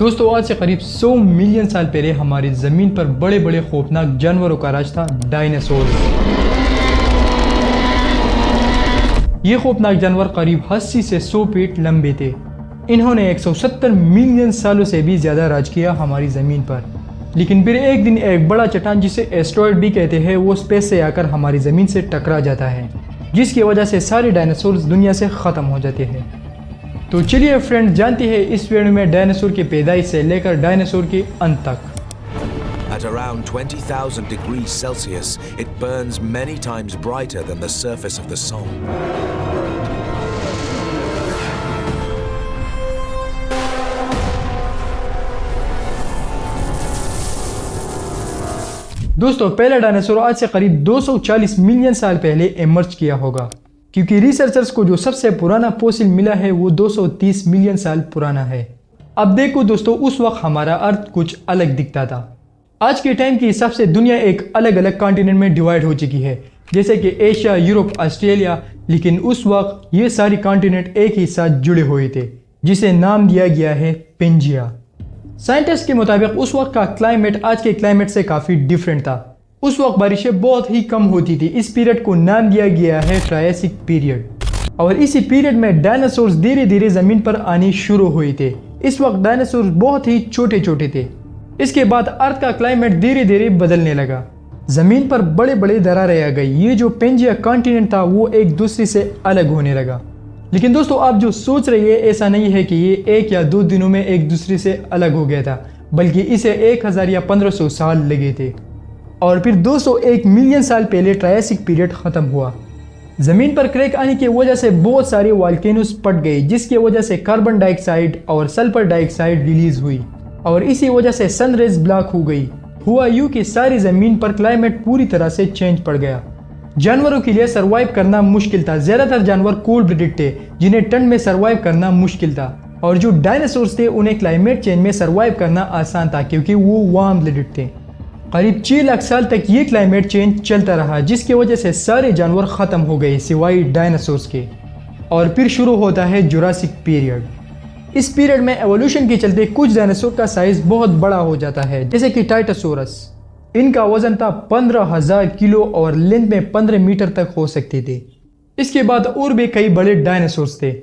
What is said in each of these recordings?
दोस्तों आज से करीब 100 मिलियन साल पहले हमारी ज़मीन पर बड़े बड़े खौफनाक जानवरों का राज था, डायनासोर। ये खौफनाक जानवर करीब 80 से 100 फीट लंबे थे। इन्होंने 170 मिलियन सालों से भी ज़्यादा राज किया हमारी ज़मीन पर। लेकिन फिर एक दिन एक बड़ा चट्टान, जिसे एस्टेरॉयड भी कहते हैं, वो स्पेस से आकर हमारी ज़मीन से टकरा जाता है, जिसकी वजह से सारे डायनासोर दुनिया से ख़त्म हो जाते हैं। तो चलिए फ्रेंड, जानते हैं इस वीडियो में डायनासोर की पैदाइश से लेकर डायनासोर के अंत तक। At around 20,000 degrees Celsius, it burns many times brighter than the surface of the sun. दोस्तों पहला डायनासोर आज से करीब 240 मिलियन साल पहले इमर्ज किया होगा, क्योंकि रिसर्चर्स को जो सबसे पुराना फॉसिल मिला है वो 230 मिलियन साल पुराना है। अब देखो दोस्तों, उस वक्त हमारा अर्थ कुछ अलग दिखता था। आज के टाइम के हिसाब से दुनिया एक अलग अलग कॉन्टिनेंट में डिवाइड हो चुकी है, जैसे कि एशिया, यूरोप, ऑस्ट्रेलिया। लेकिन उस वक्त ये सारी कॉन्टिनेंट एक ही साथ जुड़े हुए थे, जिसे नाम दिया गया है पेंजिया। साइंटिस्ट के मुताबिक उस वक्त का क्लाइमेट आज के क्लाइमेट से काफ़ी डिफरेंट था। उस वक्त बारिशें बहुत ही कम होती थी। इस पीरियड को नाम दिया गया है ट्रायसिक पीरियड। और इसी पीरियड में डायनासोर्स धीरे धीरे ज़मीन पर आने शुरू हुए थे। इस वक्त डायनासोर्स बहुत ही छोटे छोटे थे। इसके बाद अर्थ का क्लाइमेट धीरे धीरे बदलने लगा। ज़मीन पर बड़े बड़े दरारें आ गई। ये जो पेंजिया कॉन्टिनेंट था वो एक दूसरे से अलग होने लगा। लेकिन दोस्तों आप जो सोच रही है, ऐसा नहीं है कि ये 1 या 2 दिनों में एक दूसरे से अलग हो गया था, बल्कि इसे 1000 या 1500 साल लगे थे। और फिर 201 मिलियन साल पहले ट्रायसिक पीरियड ख़त्म हुआ। ज़मीन पर क्रैक आने की वजह से बहुत सारे वॉल्केनोस फट गए, जिसकी वजह से कार्बन डाइऑक्साइड और सल्फर डाइऑक्साइड रिलीज हुई और इसी वजह से सन रेज ब्लॉक हो गई। हुआ यूँ कि सारी ज़मीन पर क्लाइमेट पूरी तरह से चेंज पड़ गया। जानवरों के लिए सर्वाइव करना मुश्किल था। ज़्यादातर जानवर कोल्ड ब्लडेड थे, जिन्हें ठंड में सर्वाइव करना मुश्किल था। और जो डायनासोर्स थे उन्हें क्लाइमेट चेंज में सर्वाइव करना आसान था, क्योंकि वो वार्म ब्लडेड थे। करीब 6 लाख साल तक ये क्लाइमेट चेंज चलता रहा, जिसकी वजह से सारे जानवर ख़त्म हो गए सिवाय डायनासोर्स के। और फिर शुरू होता है जुरासिक पीरियड। इस पीरियड में एवोल्यूशन के चलते कुछ डायनासोर का साइज बहुत बड़ा हो जाता है, जैसे कि टाइटासोरस। इनका वजन था 15,000 किलो और लेंथ में 15 मीटर तक हो सकते थे। इसके बाद और भी कई बड़े डायनासोर्स थे,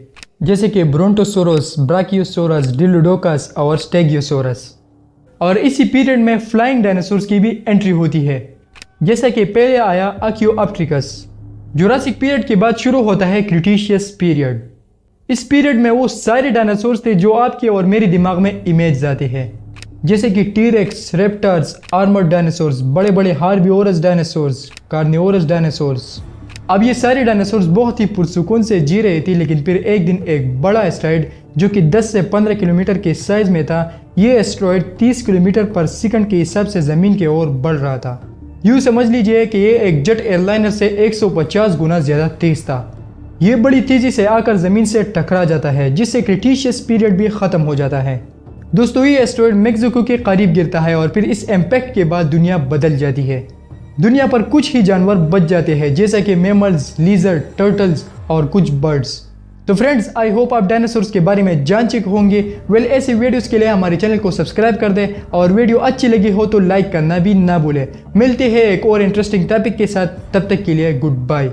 जैसे कि ब्रोंटोसोरस, ब्राकियोसोरस, डिलोडोकस और स्टेगियोसोरस। और इसी पीरियड में फ्लाइंग डायनासोर्स की भी एंट्री होती है, जैसे कि पहले आया आर्कियोप्टेरिकस। जुरासिक पीरियड के बाद शुरू होता है क्रिटेशियस पीरियड। इस पीरियड में वो सारे डायनासोर्स थे जो आपके और मेरे दिमाग में इमेज आते हैं, जैसे कि टीरेक्स, रेप्टार्स, आर्मर्ड डायनासोर्स, बड़े बड़े हार्बिवोरस डायनासोर्स, कार्निवोरस डायनासोर्स। अब ये सारे डायनासोर्स बहुत ही पुरसुकून से जी रहे थे। लेकिन फिर एक दिन एक बड़ा एस्टेरॉयड, जो कि 10 से 15 किलोमीटर के साइज में था, ये एस्टेरॉयड 30 किलोमीटर पर सेकंड के हिसाब से ज़मीन की ओर बढ़ रहा था। यूँ समझ लीजिए कि ये एक जेट एयरलाइनर से 150 गुना ज़्यादा तेज़ था। ये बड़ी तेज़ी से आकर ज़मीन से टकरा जाता है, जिससे क्रिटेशियस पीरियड भी ख़त्म हो जाता है। दोस्तों ये एस्टेरॉयड मेक्सिको के करीब गिरता है और फिर इस इम्पैक्ट के बाद दुनिया बदल जाती है। दुनिया पर कुछ ही जानवर बच जाते हैं, जैसे कि मैमल्स, लीजर्ड, टर्टल्स और कुछ बर्ड्स। तो फ्रेंड्स, आई होप आप डायनासोर्स के बारे में जान चुके होंगे। ऐसी वीडियोस के लिए हमारे चैनल को सब्सक्राइब कर दें और वीडियो अच्छी लगी हो तो लाइक करना भी ना भूलें। मिलते हैं एक और इंटरेस्टिंग टॉपिक के साथ, तब तक के लिए गुड बाय।